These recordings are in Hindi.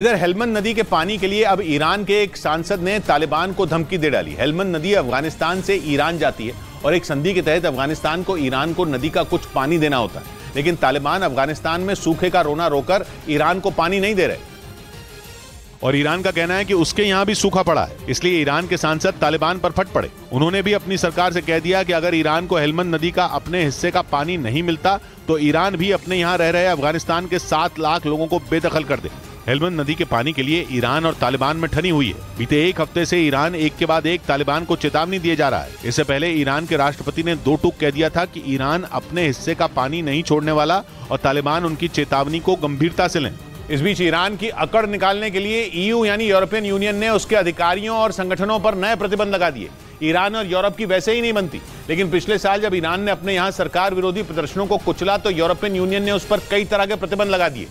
इधर हेलमंद नदी के पानी के लिए अब ईरान के एक सांसद ने तालिबान को धमकी दे डाली। हेलमंद नदी अफगानिस्तान से ईरान जाती है और एक संधि के तहत अफगानिस्तान को ईरान को नदी का कुछ पानी देना होता है, लेकिन तालिबान अफगानिस्तान में सूखे का रोना रोकर ईरान को पानी नहीं दे रहे और ईरान का कहना है कि उसके यहां भी सूखा पड़ा है। इसलिए ईरान के सांसद तालिबान पर फट पड़े। उन्होंने भी अपनी सरकार से कह दिया कि अगर ईरान को हेलमंद नदी का अपने हिस्से का पानी नहीं मिलता तो ईरान भी अपने यहां रह रहे अफगानिस्तान के 7 लाख लोगों को बेदखल कर दे। हेलमंद नदी के पानी के लिए ईरान और तालिबान में ठनी हुई है। बीते एक हफ्ते से ईरान एक के बाद एक तालिबान को चेतावनी दिए जा रहा है। इससे पहले ईरान के राष्ट्रपति ने 2 टूक कह दिया था कि ईरान अपने हिस्से का पानी नहीं छोड़ने वाला और तालिबान उनकी चेतावनी को गंभीरता से लें। इस बीच ईरान की अकड़ निकालने के लिए ईयू यानी यूरोपियन यूनियन ने उसके अधिकारियों और संगठनों पर नए प्रतिबंध लगा दिए। ईरान और यूरोप की वैसे ही नहीं बनती, लेकिन पिछले साल जब ईरान ने अपने यहां सरकार विरोधी प्रदर्शनों को कुचला तो यूरोपियन यूनियन ने उस पर कई तरह के प्रतिबंध लगा दिए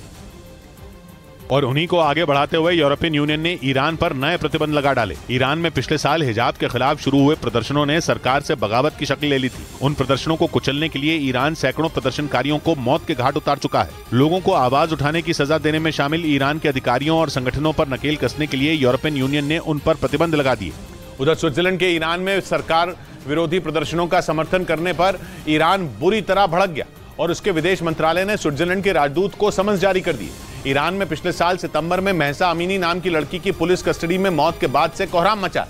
और उन्हीं को आगे बढ़ाते हुए यूरोपियन यूनियन ने ईरान पर नए प्रतिबंध लगा डाले। ईरान में पिछले साल हिजाब के खिलाफ शुरू हुए प्रदर्शनों ने सरकार से बगावत की शक्ल ले ली थी। उन प्रदर्शनों को कुचलने के लिए ईरान सैकड़ों प्रदर्शनकारियों को मौत के घाट उतार चुका है। लोगों को आवाज उठाने की सजा देने में शामिल ईरान के अधिकारियों और संगठनों पर नकेल कसने के लिए यूरोपियन यूनियन ने उन पर प्रतिबंध लगा दिए। उधर स्विट्जरलैंड के ईरान में सरकार विरोधी प्रदर्शनों का समर्थन करने पर ईरान बुरी तरह भड़क गया और उसके विदेश मंत्रालय ने स्विट्जरलैंड के राजदूत को समन्स जारी कर दी। ईरान में पिछले साल सितंबर में महसा अमीनी नाम की लड़की की पुलिस कस्टडी में मौत के बाद से कोहराम मचा है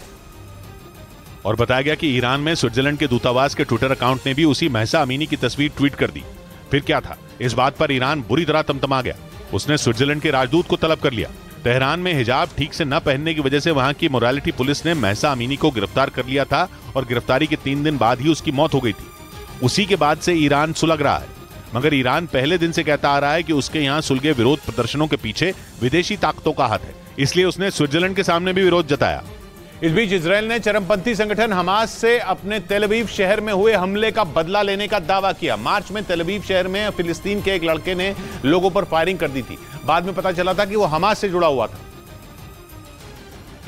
और बताया गया कि ईरान में स्विट्जरलैंड के दूतावास के ट्विटर अकाउंट ने भी उसी महसा अमीनी की तस्वीर ट्वीट कर दी। फिर क्या था, इस बात पर ईरान बुरी तरह तमतमा गया। उसने स्विट्जरलैंड के राजदूत को तलब कर लिया। तेहरान में हिजाब ठीक से न पहनने की वजह से वहां की मोरालिटी पुलिस ने महसा अमीनी को गिरफ्तार कर लिया था और गिरफ्तारी के 3 दिन बाद ही उसकी मौत हो गई थी। उसी के बाद से ईरान सुलग रहा है, मगर ईरान पहले दिन से कहता आ रहा है कि उसके यहाँ सुलगे विरोध प्रदर्शनों के पीछे विदेशी ताकतों का हाथ है। इसलिए उसने स्विट्जरलैंड के सामने भी विरोध जताया। इस बीच इजरायल ने चरमपंथी संगठन हमास से अपने तेल अवीव शहर में हुए हमले का बदला लेने का दावा किया। मार्च में तेल अवीव शहर में फिलिस्तीन के एक लड़के ने लोगों पर फायरिंग कर दी थी। बाद में पता चला था कि वो हमास से जुड़ा हुआ था।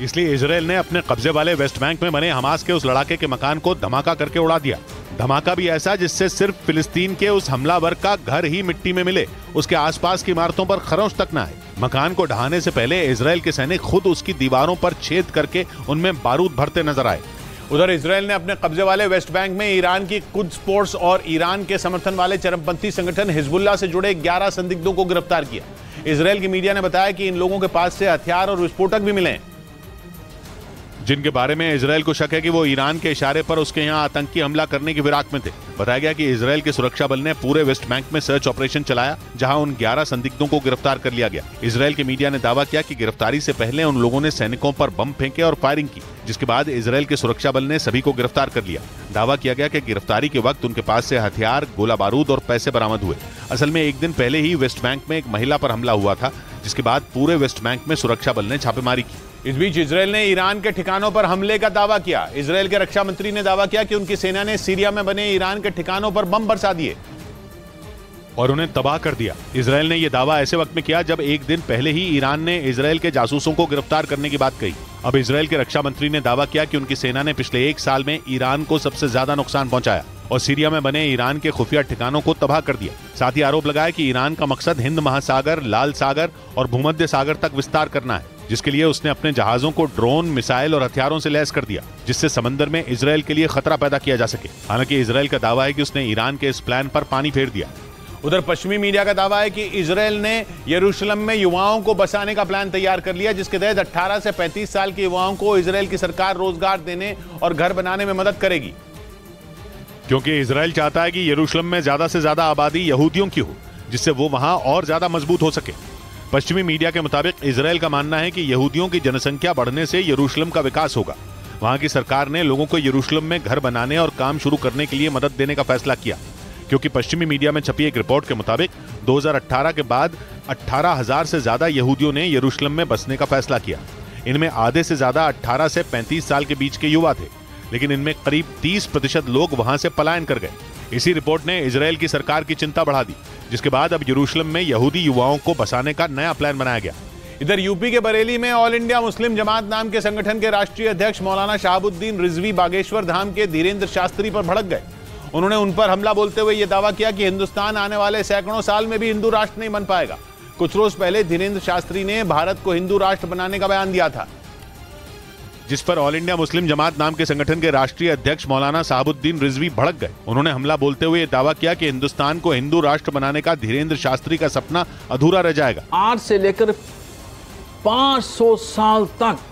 इसलिए इजरायल ने अपने कब्जे वाले वेस्ट बैंक में बने हमास के उस लड़ाके के मकान को धमाका करके उड़ा दिया। धमाका भी ऐसा जिससे सिर्फ फिलिस्तीन के उस हमलावर का घर ही मिट्टी में मिले, उसके आसपास की इमारतों पर खरोंच तक न आए। मकान को ढहाने से पहले इजरायल के सैनिक खुद उसकी दीवारों पर छेद करके उनमें बारूद भरते नजर आए। उधर इजरायल ने अपने कब्जे वाले वेस्ट बैंक में ईरान की कुद्स फोर्स और ईरान के समर्थन वाले चरमपंथी संगठन हिजबुल्लाह से जुड़े 11 संदिग्धों को गिरफ्तार किया। इजरायल की मीडिया ने बताया कि इन लोगों के पास से हथियार और विस्फोटक भी मिले हैं, जिनके बारे में इजरायल को शक है कि वो ईरान के इशारे पर उसके यहाँ आतंकी हमला करने की फिराक में थे। बताया गया कि इजरायल के सुरक्षा बल ने पूरे वेस्ट बैंक में सर्च ऑपरेशन चलाया, जहां उन 11 संदिग्धों को गिरफ्तार कर लिया गया। इजरायल की मीडिया ने दावा किया कि गिरफ्तारी से पहले उन लोगों ने सैनिकों पर बम फेंके और फायरिंग की, जिसके बाद इजरायल के सुरक्षा बल ने सभी को गिरफ्तार कर लिया। दावा किया गया कि गिरफ्तारी के वक्त उनके पास से हथियार, गोला बारूद और पैसे बरामद हुए। असल में एक दिन पहले ही वेस्ट बैंक में एक महिला पर हमला हुआ था, जिसके बाद पूरे वेस्ट बैंक में सुरक्षा बल ने छापेमारी की। इस बीच इजरायल ने ईरान के ठिकानों पर हमले का दावा किया। इजरायल के रक्षा मंत्री ने दावा किया कि उनकी सेना ने सीरिया में बने ईरान के ठिकानों पर बम बरसा दिए और उन्हें तबाह कर दिया। इजरायल ने यह दावा ऐसे वक्त में किया जब एक दिन पहले ही ईरान ने इजरायल के जासूसों को गिरफ्तार करने की बात कही। अब इजरायल के रक्षा मंत्री ने दावा किया कि उनकी सेना ने पिछले 1 साल में ईरान को सबसे ज्यादा नुकसान पहुंचाया और सीरिया में बने ईरान के खुफिया ठिकानों को तबाह कर दिया। साथ ही आरोप लगाया कि ईरान का मकसद हिंद महासागर, लाल सागर और भूमध्य सागर तक विस्तार करना है, जिसके लिए उसने अपने जहाजों को ड्रोन, मिसाइल और हथियारों से लैस कर दिया, जिससे समंदर में इजरायल के लिए खतरा पैदा किया जा सके। हालांकि इजरायल का दावा है कि उसने ईरान के इस प्लान पर पानी फेर दिया। उधर पश्चिमी मीडिया का दावा है कि इजरायल ने यरूशलेम में युवाओं को बसाने का प्लान तैयार कर लिया, जिसके तहत 18 से 35 साल के युवाओं को इजरायल की सरकार रोजगार देने और घर बनाने में मदद करेगी, क्योंकि इजरायल चाहता है कि यरूशलेम में ज्यादा से ज्यादा आबादी यहूदियों की हो, जिससे वो वहां और ज्यादा मजबूत हो सके। पश्चिमी मीडिया के मुताबिक इजरायल का मानना है कि यहूदियों की जनसंख्या बढ़ने से यरूशलेम का विकास होगा। वहां की सरकार ने लोगों को यरूशलेम में घर बनाने और काम शुरू करने के लिए मदद देने का फैसला किया, क्योंकि पश्चिमी मीडिया में छपी एक रिपोर्ट के मुताबिक 2018 के बाद 18,000 से ज्यादा यहूदियों ने यरूशलेम में बसने का फैसला किया। इनमें आधे से ज्यादा 18 से 35 साल के बीच के युवा थे, लेकिन इनमें करीब 30% लोग वहां से पलायन कर गए। इसी रिपोर्ट ने इजरायल की सरकार की चिंता बढ़ा दी, जिसके बाद अब यरूशलेम में यहूदी युवाओं को बसाने का नया प्लान बनाया गया। इधर यूपी के बरेली में ऑल इंडिया मुस्लिम जमात नाम के संगठन के राष्ट्रीय अध्यक्ष मौलाना शहाबुद्दीन रिजवी बागेश्वर धाम के धीरेन्द्र शास्त्री पर भड़क गए। उन्होंने उन पर हमला बोलते हुए यह दावा किया कि हिंदुस्तान आने वाले सैकड़ों साल में भी हिंदू राष्ट्र नहीं बन पाएगा। कुछ रोज पहले धीरेन्द्र शास्त्री ने भारत को हिंदू राष्ट्र बनाने का बयान दिया था, जिस पर ऑल इंडिया मुस्लिम जमात नाम के संगठन के राष्ट्रीय अध्यक्ष मौलाना साहबुद्दीन रिजवी भड़क गए। उन्होंने हमला बोलते हुए दावा किया कि हिंदुस्तान को हिंदू राष्ट्र बनाने का धीरेन्द्र शास्त्री का सपना अधूरा रह जाएगा। आज से लेकर 500 साल तक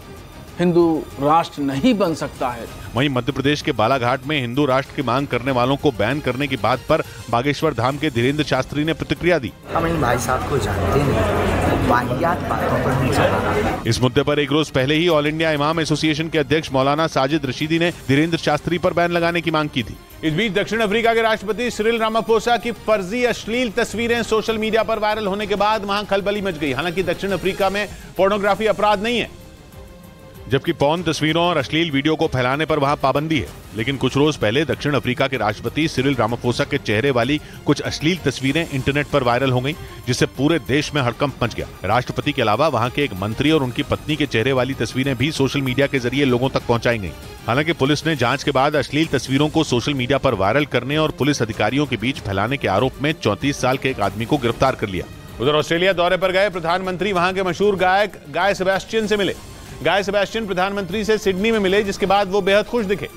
हिंदू राष्ट्र नहीं बन सकता है। वहीं मध्य प्रदेश के बालाघाट में हिंदू राष्ट्र की मांग करने वालों को बैन करने की बात पर बागेश्वर धाम के धीरेन्द्र शास्त्री ने प्रतिक्रिया दी। हम इन भाई साहब को जानते नहीं, वाहियात बातों पर नहीं चला। इस मुद्दे पर एक रोज पहले ही ऑल इंडिया इमाम एसोसिएशन के अध्यक्ष मौलाना साजिद रशीदी ने धीरेन्द्र शास्त्री पर बैन लगाने की मांग की थी। इस बीच दक्षिण अफ्रीका के राष्ट्रपति सिरिल रामाफोसा की फर्जी अश्लील तस्वीरें सोशल मीडिया पर वायरल होने के बाद वहां खलबली मच गई। हालांकि दक्षिण अफ्रीका में पोर्नोग्राफी अपराध नहीं है, जबकि पॉर्न तस्वीरों और अश्लील वीडियो को फैलाने पर वहां पाबंदी है। लेकिन कुछ रोज पहले दक्षिण अफ्रीका के राष्ट्रपति सिरिल रामाफोसा के चेहरे वाली कुछ अश्लील तस्वीरें इंटरनेट पर वायरल हो गईं, जिससे पूरे देश में हड़कंप मच गया। राष्ट्रपति के अलावा वहां के एक मंत्री और उनकी पत्नी के चेहरे वाली तस्वीरें भी सोशल मीडिया के जरिए लोगों तक पहुंचाई गईं। हालांकि पुलिस ने जांच के बाद अश्लील तस्वीरों को सोशल मीडिया पर वायरल करने और पुलिस अधिकारियों के बीच फैलाने के आरोप में 34 साल के एक आदमी को गिरफ्तार कर लिया। उधर ऑस्ट्रेलिया दौरे पर गए प्रधानमंत्री वहां के मशहूर गायक गाय सेबेस्टियन से मिले। गाय सेबेस्टियन प्रधानमंत्री से सिडनी में मिले, जिसके बाद वो बेहद खुश दिखे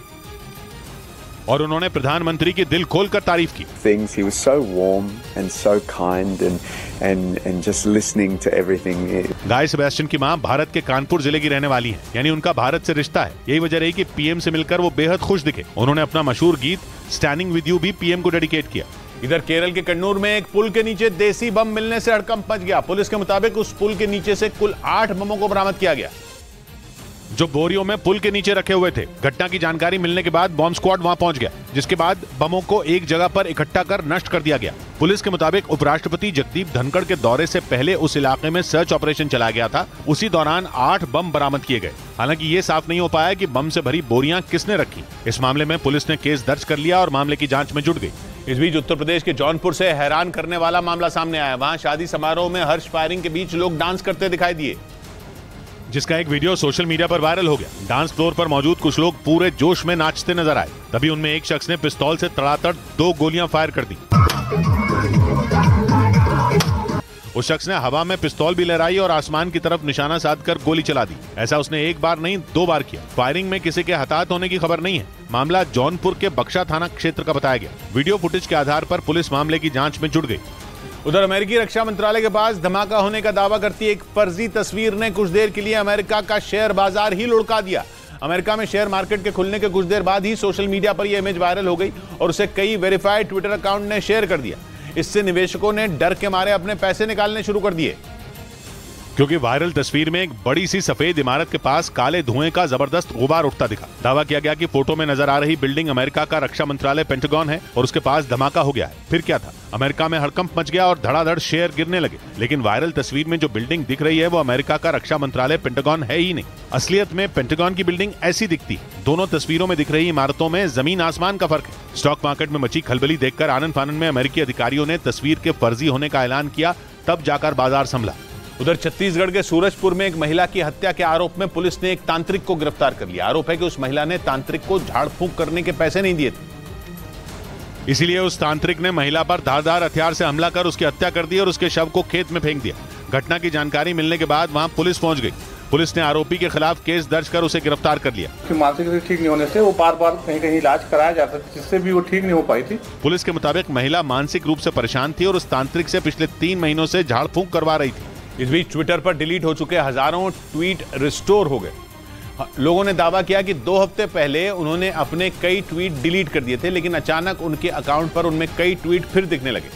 और उन्होंने प्रधानमंत्री की दिल खोलकर तारीफ की। Things he was so warm and so kind and just listening to everything. Guy Sebastian की मां भारत के कानपुर जिले की रहने वाली हैं, यानी उनका भारत से रिश्ता है। यही वजह रही कि पीएम से मिलकर वो बेहद खुश दिखे। उन्होंने अपना मशहूर गीत स्टैंडिंग विद यू भी पीएम को डेडिकेट किया। इधर केरल के कन्नूर में एक पुल के नीचे देसी बम मिलने से हड़कंप मच गया। पुलिस के मुताबिक उस पुल के नीचे से कुल 8 बमों को बरामद किया गया, जो बोरियों में पुल के नीचे रखे हुए थे। घटना की जानकारी मिलने के बाद बॉम्ब स्क्वाड वहां पहुंच गया, जिसके बाद बमों को एक जगह पर इकट्ठा कर नष्ट कर दिया गया। पुलिस के मुताबिक उपराष्ट्रपति जगदीप धनखड़ के दौरे से पहले उस इलाके में सर्च ऑपरेशन चलाया गया था। उसी दौरान 8 बम बरामद किए गए। हालांकि ये साफ नहीं हो पाया कि बम से भरी बोरियां किसने रखी। इस मामले में पुलिस ने केस दर्ज कर लिया और मामले की जांच में जुट गई। इस बीच उत्तर प्रदेश के जौनपुर से हैरान करने वाला मामला सामने आया। वहां शादी समारोह में हर्ष फायरिंग के बीच लोग डांस करते दिखाई दिए, जिसका एक वीडियो सोशल मीडिया पर वायरल हो गया। डांस फ्लोर पर मौजूद कुछ लोग पूरे जोश में नाचते नजर आए। तभी उनमें एक शख्स ने पिस्तौल से तड़ातड़ 2 गोलियां फायर कर दी। उस शख्स ने हवा में पिस्तौल भी लहराई और आसमान की तरफ निशाना साधकर गोली चला दी। ऐसा उसने एक बार नहीं 2 बार किया। फायरिंग में किसी के हताहत होने की खबर नहीं है। मामला जौनपुर के बक्शा थाना क्षेत्र का बताया गया। वीडियो फुटेज के आधार पर पुलिस मामले की जांच में जुट गई। उधर अमेरिकी रक्षा मंत्रालय के पास धमाका होने का दावा करती एक फर्जी तस्वीर ने कुछ देर के लिए अमेरिका का शेयर बाजार ही लुढ़का दिया। अमेरिका में शेयर मार्केट के खुलने के कुछ देर बाद ही सोशल मीडिया पर यह इमेज वायरल हो गई और उसे कई वेरीफाइड ट्विटर अकाउंट ने शेयर कर दिया। इससे निवेशकों ने डर के मारे अपने पैसे निकालने शुरू कर दिए, क्योंकि वायरल तस्वीर में एक बड़ी सी सफेद इमारत के पास काले धुएं का जबरदस्त गुबार उठता दिखा। दावा किया गया कि फोटो में नजर आ रही बिल्डिंग अमेरिका का रक्षा मंत्रालय पेंटागन है और उसके पास धमाका हो गया है। फिर क्या था, अमेरिका में हड़कंप मच गया और धड़ाधड़ शेयर गिरने लगे। लेकिन वायरल तस्वीर में जो बिल्डिंग दिख रही है वो अमेरिका का रक्षा मंत्रालय पेंटागन है ही नहीं। असलियत में पेंटागन की बिल्डिंग ऐसी दिखती है। दोनों तस्वीरों में दिख रही इमारतों में जमीन आसमान का फर्क है। स्टॉक मार्केट में मची खलबली देखकर आनन फानन में अमेरिकी अधिकारियों ने तस्वीर के फर्जी होने का ऐलान किया, तब जाकर बाजार संभला। उधर छत्तीसगढ़ के सूरजपुर में एक महिला की हत्या के आरोप में पुलिस ने एक तांत्रिक को गिरफ्तार कर लिया। आरोप है कि उस महिला ने तांत्रिक को झाड़ फूंक करने के पैसे नहीं दिए थे, इसीलिए उस तांत्रिक ने महिला पर धारदार हथियार से हमला कर उसकी हत्या कर दी और उसके शव को खेत में फेंक दिया। घटना की जानकारी मिलने के बाद वहां पुलिस पहुंच गई। पुलिस ने आरोपी के खिलाफ केस दर्ज कर उसे गिरफ्तार कर लिया। मानसिक रूप से ठीक नहीं होने से वो बार-बार कहीं इलाज कराया जाता था, जिससे भी वो ठीक नहीं हो पाई थी। पुलिस के मुताबिक महिला मानसिक रूप से परेशान थी और उस तांत्रिक से पिछले 3 महीनों से झाड़ फूंक करवा रही थी। इस बीच ट्विटर पर डिलीट हो चुके हजारों ट्वीट रिस्टोर हो गए। लोगों ने दावा किया कि 2 हफ्ते पहले उन्होंने अपने कई ट्वीट डिलीट कर दिए थे, लेकिन अचानक उनके अकाउंट पर उनमें कई ट्वीट फिर दिखने लगे,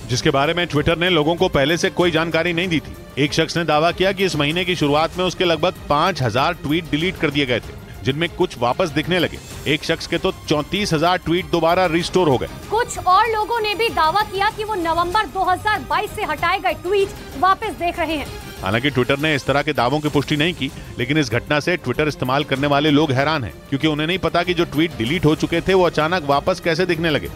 जिसके बारे में ट्विटर ने लोगों को पहले से कोई जानकारी नहीं दी थी। एक शख्स ने दावा किया कि इस महीने की शुरुआत में उसके लगभग 5000 ट्वीट डिलीट कर दिए गए थे, जिनमें कुछ वापस दिखने लगे। एक शख्स के तो 34,000 ट्वीट दोबारा रिस्टोर हो गए। कुछ और लोगों ने भी दावा किया कि वो नवंबर 2022 से हटाए गए ट्वीट वापस देख रहे हैं। हालांकि ट्विटर ने इस तरह के दावों की पुष्टि नहीं की, लेकिन इस घटना से ट्विटर इस्तेमाल करने वाले लोग हैरान हैं, क्योंकि उन्हें नहीं पता कि जो ट्वीट डिलीट हो चुके थे वो अचानक वापस कैसे दिखने लगे।